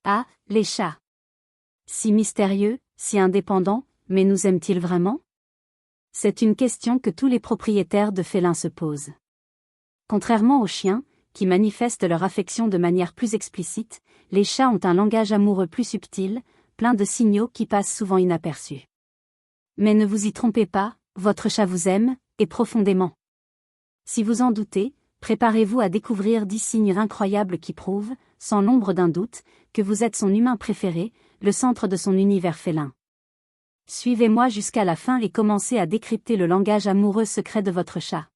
Ah, les chats. Si mystérieux, si indépendants, mais nous aiment-ils vraiment? C'est une question que tous les propriétaires de félins se posent. Contrairement aux chiens, qui manifestent leur affection de manière plus explicite, les chats ont un langage amoureux plus subtil, plein de signaux qui passent souvent inaperçus. Mais ne vous y trompez pas, votre chat vous aime, et profondément. Si vous en doutez, préparez-vous à découvrir 10 signes incroyables qui prouvent, sans l'ombre d'un doute, que vous êtes son humain préféré, le centre de son univers félin. Suivez-moi jusqu'à la fin et commencez à décrypter le langage amoureux secret de votre chat.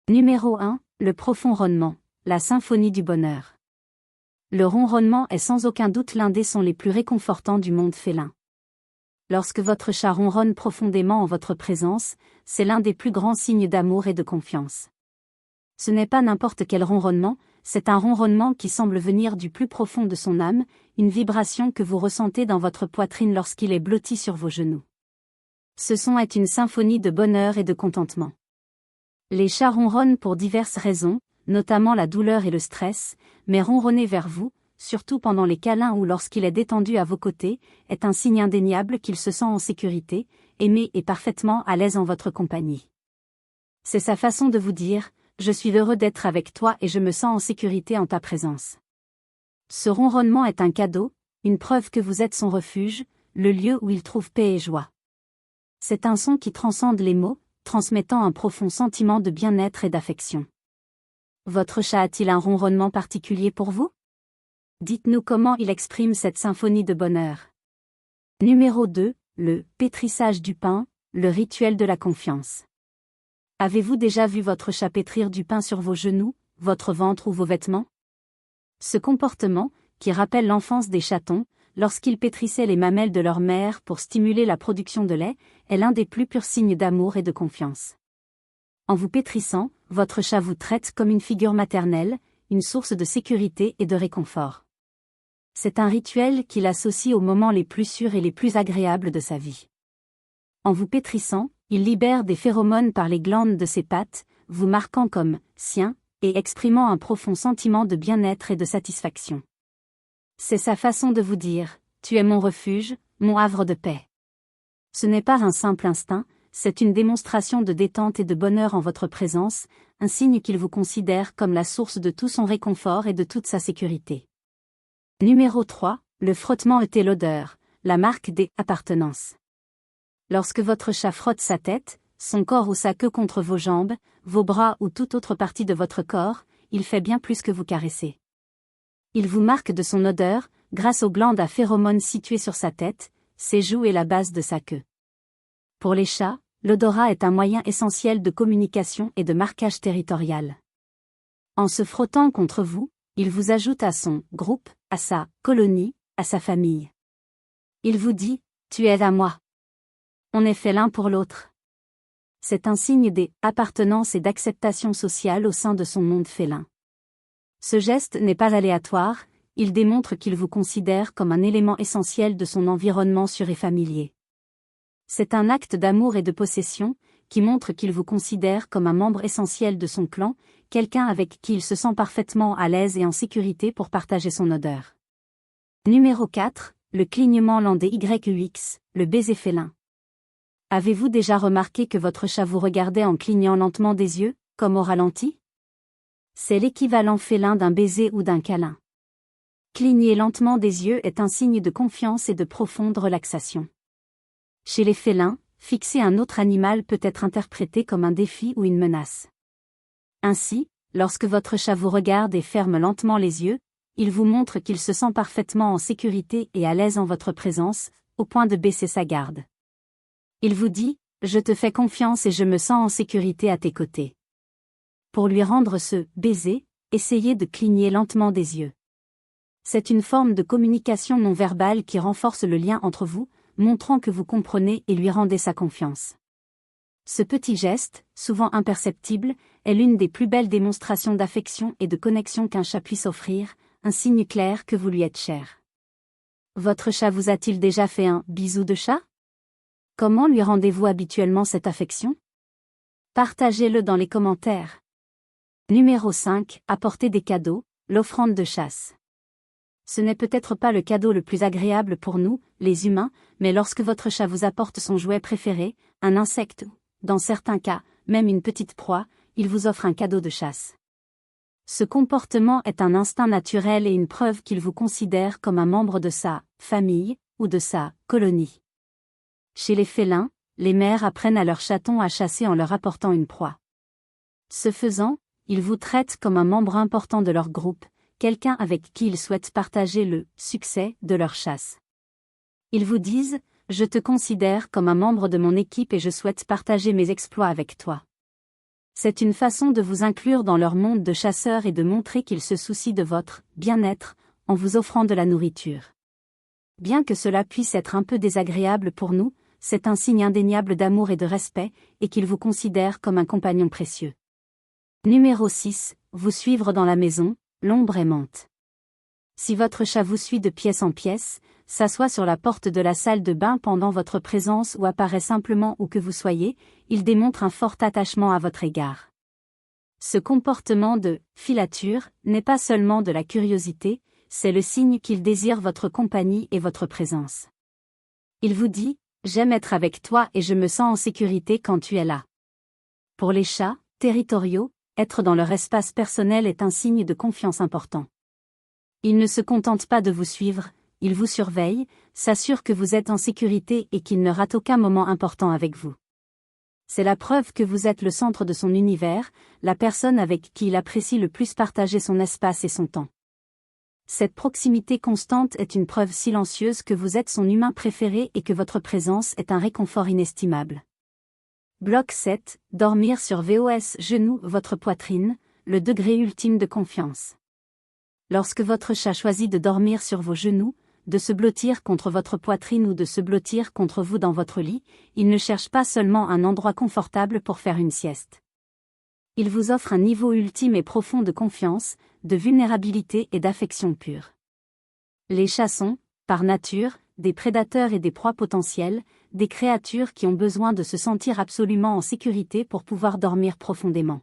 Numéro 1, le profond ronnement, la symphonie du bonheur. Le ronronnement est sans aucun doute l'un des sons les plus réconfortants du monde félin. Lorsque votre chat ronronne profondément en votre présence, c'est l'un des plus grands signes d'amour et de confiance. Ce n'est pas n'importe quel ronronnement, c'est un ronronnement qui semble venir du plus profond de son âme, une vibration que vous ressentez dans votre poitrine lorsqu'il est blotti sur vos genoux. Ce son est une symphonie de bonheur et de contentement. Les chats ronronnent pour diverses raisons, notamment la douleur et le stress, mais ronronner vers vous, surtout pendant les câlins ou lorsqu'il est détendu à vos côtés, est un signe indéniable qu'il se sent en sécurité, aimé et parfaitement à l'aise en votre compagnie. C'est sa façon de vous dire « Je suis heureux d'être avec toi et je me sens en sécurité en ta présence ». Ce ronronnement est un cadeau, une preuve que vous êtes son refuge, le lieu où il trouve paix et joie. C'est un son qui transcende les mots, transmettant un profond sentiment de bien-être et d'affection. Votre chat a-t-il un ronronnement particulier pour vous? Dites-nous comment il exprime cette symphonie de bonheur. Numéro 2, le pétrissage du pain, le rituel de la confiance. Avez-vous déjà vu votre chat pétrir du pain sur vos genoux, votre ventre ou vos vêtements? Ce comportement, qui rappelle l'enfance des chatons, lorsqu'ils pétrissaient les mamelles de leur mère pour stimuler la production de lait, est l'un des plus purs signes d'amour et de confiance. En vous pétrissant, votre chat vous traite comme une figure maternelle, une source de sécurité et de réconfort. C'est un rituel qu'il associe aux moments les plus sûrs et les plus agréables de sa vie. En vous pétrissant, il libère des phéromones par les glandes de ses pattes, vous marquant comme « sien » et exprimant un profond sentiment de bien-être et de satisfaction. C'est sa façon de vous dire « Tu es mon refuge, mon havre de paix ». Ce n'est pas un simple instinct, c'est une démonstration de détente et de bonheur en votre présence, un signe qu'il vous considère comme la source de tout son réconfort et de toute sa sécurité. Numéro 3, le frottement et l'odeur, la marque des appartenances. Lorsque votre chat frotte sa tête, son corps ou sa queue contre vos jambes, vos bras ou toute autre partie de votre corps, il fait bien plus que vous caresser. Il vous marque de son odeur, grâce aux glandes à phéromones situées sur sa tête, ses joues et la base de sa queue. Pour les chats, l'odorat est un moyen essentiel de communication et de marquage territorial. En se frottant contre vous, il vous ajoute à son groupe, à sa colonie, à sa famille. Il vous dit « Tu es à moi ». On est fait l'un pour l'autre. C'est un signe d'appartenance et d'acceptation sociale au sein de son monde félin. Ce geste n'est pas aléatoire, il démontre qu'il vous considère comme un élément essentiel de son environnement sûr et familier. C'est un acte d'amour et de possession, qui montre qu'il vous considère comme un membre essentiel de son clan, quelqu'un avec qui il se sent parfaitement à l'aise et en sécurité pour partager son odeur. Numéro 4, le clignement lent des YUX, le baiser félin. Avez-vous déjà remarqué que votre chat vous regardait en clignant lentement des yeux, comme au ralenti? C'est l'équivalent félin d'un baiser ou d'un câlin. Cligner lentement des yeux est un signe de confiance et de profonde relaxation. Chez les félins, fixer un autre animal peut être interprété comme un défi ou une menace. Ainsi, lorsque votre chat vous regarde et ferme lentement les yeux, il vous montre qu'il se sent parfaitement en sécurité et à l'aise en votre présence, au point de baisser sa garde. Il vous dit « Je te fais confiance et je me sens en sécurité à tes côtés ». Pour lui rendre ce baiser, essayez de cligner lentement des yeux. C'est une forme de communication non verbale qui renforce le lien entre vous, montrant que vous comprenez et lui rendez sa confiance. Ce petit geste, souvent imperceptible, est l'une des plus belles démonstrations d'affection et de connexion qu'un chat puisse offrir, un signe clair que vous lui êtes cher. Votre chat vous a-t-il déjà fait un bisou de chat? Comment lui rendez-vous habituellement cette affection? Partagez-le dans les commentaires. Numéro 5, apporter des cadeaux, l'offrande de chasse. Ce n'est peut-être pas le cadeau le plus agréable pour nous, les humains, mais lorsque votre chat vous apporte son jouet préféré, un insecte ou, dans certains cas, même une petite proie, il vous offre un cadeau de chasse. Ce comportement est un instinct naturel et une preuve qu'il vous considère comme un membre de sa famille ou de sa colonie. Chez les félins, les mères apprennent à leurs chatons à chasser en leur apportant une proie. Ce faisant, ils vous traitent comme un membre important de leur groupe, quelqu'un avec qui ils souhaitent partager le succès de leur chasse. Ils vous disent « Je te considère comme un membre de mon équipe et je souhaite partager mes exploits avec toi ». C'est une façon de vous inclure dans leur monde de chasseurs et de montrer qu'ils se soucient de votre bien-être, en vous offrant de la nourriture. Bien que cela puisse être un peu désagréable pour nous, c'est un signe indéniable d'amour et de respect, et qu'ils vous considèrent comme un compagnon précieux. Numéro 6. Vous suivre dans la maison, l'ombre aimante. Si votre chat vous suit de pièce en pièce, s'assoit sur la porte de la salle de bain pendant votre présence ou apparaît simplement où que vous soyez, il démontre un fort attachement à votre égard. Ce comportement de filature n'est pas seulement de la curiosité, c'est le signe qu'il désire votre compagnie et votre présence. Il vous dit « J'aime être avec toi et je me sens en sécurité quand tu es là ». Pour les chats territoriaux, être dans leur espace personnel est un signe de confiance important. Ils ne se contentent pas de vous suivre, ils vous surveillent, s'assurent que vous êtes en sécurité et qu'ils ne ratent aucun moment important avec vous. C'est la preuve que vous êtes le centre de son univers, la personne avec qui il apprécie le plus partager son espace et son temps. Cette proximité constante est une preuve silencieuse que vous êtes son humain préféré et que votre présence est un réconfort inestimable. Bloc 7. Dormir sur vos genoux, votre poitrine, le degré ultime de confiance. Lorsque votre chat choisit de dormir sur vos genoux, de se blottir contre votre poitrine ou de se blottir contre vous dans votre lit, il ne cherche pas seulement un endroit confortable pour faire une sieste. Il vous offre un niveau ultime et profond de confiance, de vulnérabilité et d'affection pure. Les chats sont, par nature, des prédateurs et des proies potentielles, des créatures qui ont besoin de se sentir absolument en sécurité pour pouvoir dormir profondément.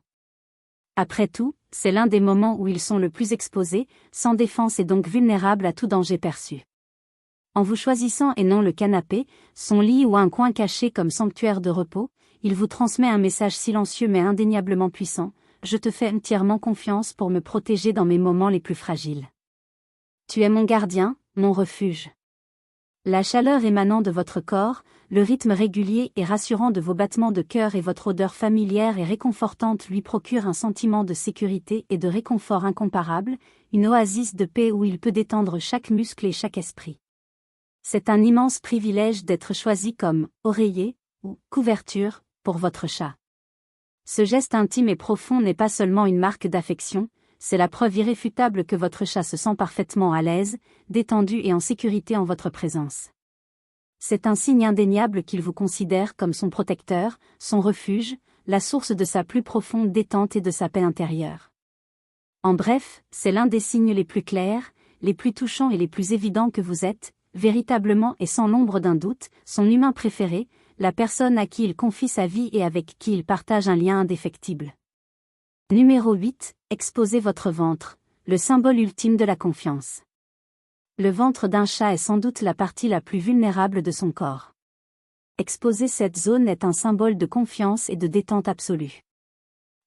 Après tout, c'est l'un des moments où ils sont le plus exposés, sans défense et donc vulnérables à tout danger perçu. En vous choisissant et non le canapé, son lit ou un coin caché comme sanctuaire de repos, il vous transmet un message silencieux mais indéniablement puissant, « Je te fais entièrement confiance pour me protéger dans mes moments les plus fragiles. Tu es mon gardien, mon refuge. » La chaleur émanant de votre corps, le rythme régulier et rassurant de vos battements de cœur et votre odeur familière et réconfortante lui procurent un sentiment de sécurité et de réconfort incomparable, une oasis de paix où il peut détendre chaque muscle et chaque esprit. C'est un immense privilège d'être choisi comme oreiller ou couverture pour votre chat. Ce geste intime et profond n'est pas seulement une marque d'affection, c'est la preuve irréfutable que votre chat se sent parfaitement à l'aise, détendu et en sécurité en votre présence. C'est un signe indéniable qu'il vous considère comme son protecteur, son refuge, la source de sa plus profonde détente et de sa paix intérieure. En bref, c'est l'un des signes les plus clairs, les plus touchants et les plus évidents que vous êtes, véritablement et sans l'ombre d'un doute, son humain préféré, la personne à qui il confie sa vie et avec qui il partage un lien indéfectible. Numéro 8. Exposez votre ventre, le symbole ultime de la confiance. Le ventre d'un chat est sans doute la partie la plus vulnérable de son corps. Exposer cette zone est un symbole de confiance et de détente absolue.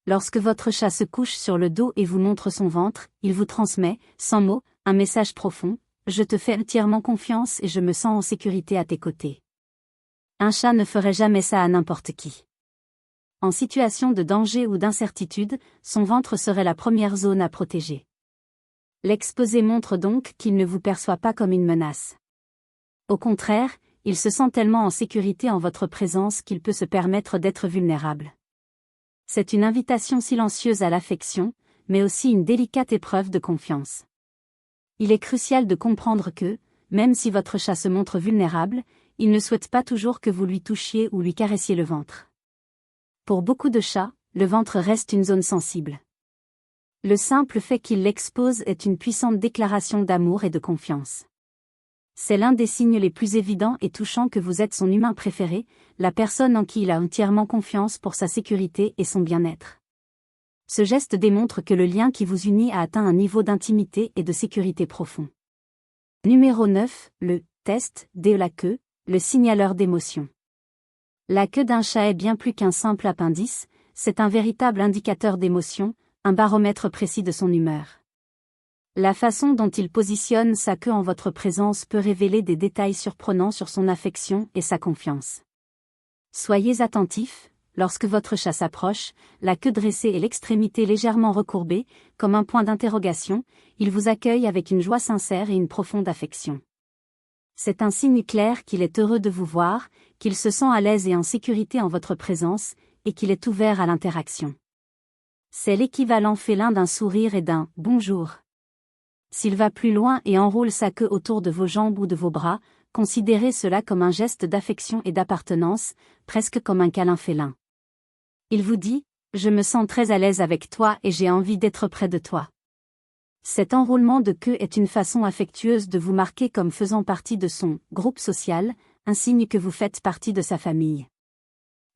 Lorsque votre chat se couche sur le dos et vous montre son ventre, il vous transmet, sans mots, un message profond, « Je te fais entièrement confiance et je me sens en sécurité à tes côtés. » Un chat ne ferait jamais ça à n'importe qui. En situation de danger ou d'incertitude, son ventre serait la première zone à protéger. L'exposé montre donc qu'il ne vous perçoit pas comme une menace. Au contraire, il se sent tellement en sécurité en votre présence qu'il peut se permettre d'être vulnérable. C'est une invitation silencieuse à l'affection, mais aussi une délicate épreuve de confiance. Il est crucial de comprendre que, même si votre chat se montre vulnérable, il ne souhaite pas toujours que vous lui touchiez ou lui caressiez le ventre. Pour beaucoup de chats, le ventre reste une zone sensible. Le simple fait qu'il l'expose est une puissante déclaration d'amour et de confiance. C'est l'un des signes les plus évidents et touchants que vous êtes son humain préféré, la personne en qui il a entièrement confiance pour sa sécurité et son bien-être. Ce geste démontre que le lien qui vous unit a atteint un niveau d'intimité et de sécurité profond. Numéro 9, le test de la queue, le signaleur d'émotion. La queue d'un chat est bien plus qu'un simple appendice, c'est un véritable indicateur d'émotion, un baromètre précis de son humeur. La façon dont il positionne sa queue en votre présence peut révéler des détails surprenants sur son affection et sa confiance. Soyez attentifs, lorsque votre chat s'approche, la queue dressée et l'extrémité légèrement recourbée, comme un point d'interrogation, il vous accueille avec une joie sincère et une profonde affection. C'est un signe clair qu'il est heureux de vous voir, qu'il se sent à l'aise et en sécurité en votre présence, et qu'il est ouvert à l'interaction. C'est l'équivalent félin d'un sourire et d'un « bonjour ». S'il va plus loin et enroule sa queue autour de vos jambes ou de vos bras, considérez cela comme un geste d'affection et d'appartenance, presque comme un câlin félin. Il vous dit « Je me sens très à l'aise avec toi et j'ai envie d'être près de toi ». Cet enroulement de queue est une façon affectueuse de vous marquer comme faisant partie de son groupe social, un signe que vous faites partie de sa famille.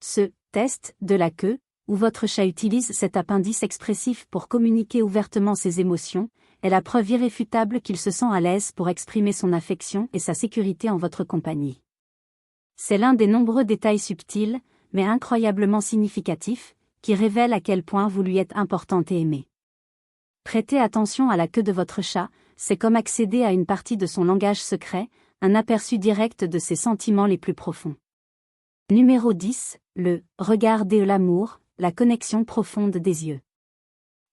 Ce test de la queue, où votre chat utilise cet appendice expressif pour communiquer ouvertement ses émotions, est la preuve irréfutable qu'il se sent à l'aise pour exprimer son affection et sa sécurité en votre compagnie. C'est l'un des nombreux détails subtils, mais incroyablement significatifs, qui révèlent à quel point vous lui êtes importante et aimée. Prêtez attention à la queue de votre chat, c'est comme accéder à une partie de son langage secret, un aperçu direct de ses sentiments les plus profonds. Numéro 10, le regard de l'amour, la connexion profonde des yeux.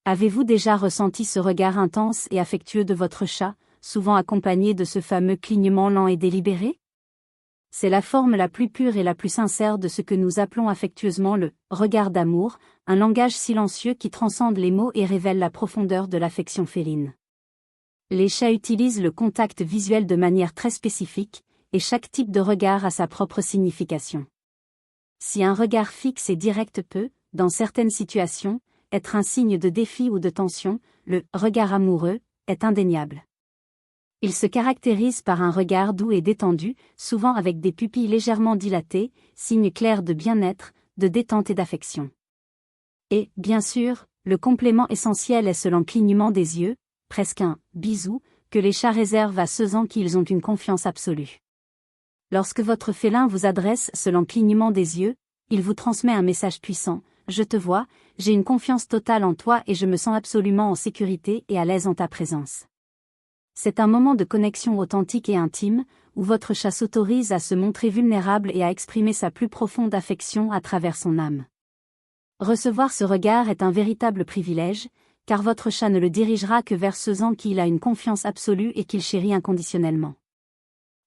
Avez-vous déjà ressenti ce regard intense et affectueux de votre chat, souvent accompagné de ce fameux clignement lent et délibéré? C'est la forme la plus pure et la plus sincère de ce que nous appelons affectueusement le regard d'amour, un langage silencieux qui transcende les mots et révèle la profondeur de l'affection féline. Les chats utilisent le contact visuel de manière très spécifique, et chaque type de regard a sa propre signification. Si un regard fixe et direct peut, dans certaines situations, être un signe de défi ou de tension, le regard amoureux est indéniable. Il se caractérise par un regard doux et détendu, souvent avec des pupilles légèrement dilatées, signe clair de bien-être, de détente et d'affection. Et, bien sûr, le complément essentiel est ce lent clignement des yeux, presque un bisou, que les chats réservent à ceux en qui ils ont une confiance absolue. Lorsque votre félin vous adresse ce lent clignement des yeux, il vous transmet un message puissant. Je te vois, j'ai une confiance totale en toi et je me sens absolument en sécurité et à l'aise en ta présence. C'est un moment de connexion authentique et intime, où votre chat s'autorise à se montrer vulnérable et à exprimer sa plus profonde affection à travers son âme. Recevoir ce regard est un véritable privilège, car votre chat ne le dirigera que vers ceux en qui il a une confiance absolue et qu'il chérit inconditionnellement.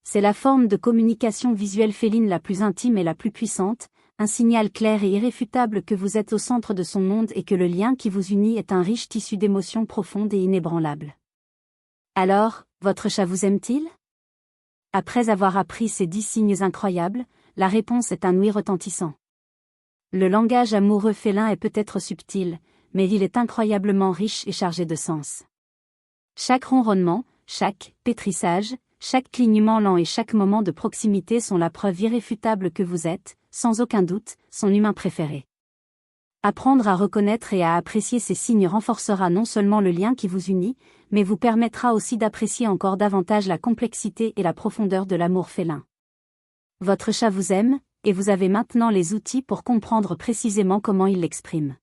C'est la forme de communication visuelle féline la plus intime et la plus puissante, un signal clair et irréfutable que vous êtes au centre de son monde et que le lien qui vous unit est un riche tissu d'émotions profondes et inébranlables. Alors, votre chat vous aime-t-il? Après avoir appris ces 10 signes incroyables, la réponse est un oui retentissant. Le langage amoureux félin est peut-être subtil, mais il est incroyablement riche et chargé de sens. Chaque ronronnement, chaque pétrissage, chaque clignement lent et chaque moment de proximité sont la preuve irréfutable que vous êtes, sans aucun doute, son humain préféré. Apprendre à reconnaître et à apprécier ces signes renforcera non seulement le lien qui vous unit, mais vous permettra aussi d'apprécier encore davantage la complexité et la profondeur de l'amour félin. Votre chat vous aime, et vous avez maintenant les outils pour comprendre précisément comment il l'exprime.